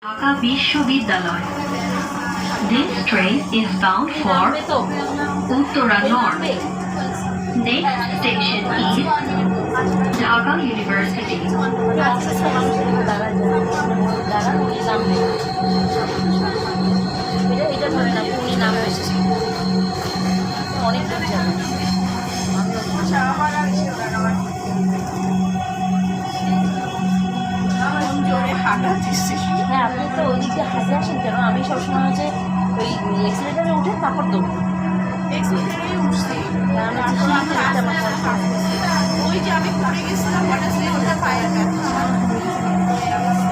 ঢাকা বিশ্ববিদ্যালয়। This train is bound for Uttara North. Next station is Dhaka University. হ্যাঁ, আপনি তো ওই দিক দিয়ে হাসে আসেন কেন? আমি সবসময় হচ্ছে ওই এক্সিলেটারে উঠে তারপর দৌড় ওই যে আমি পড়ে গেছিলাম ওটা পায়ে ব্যথা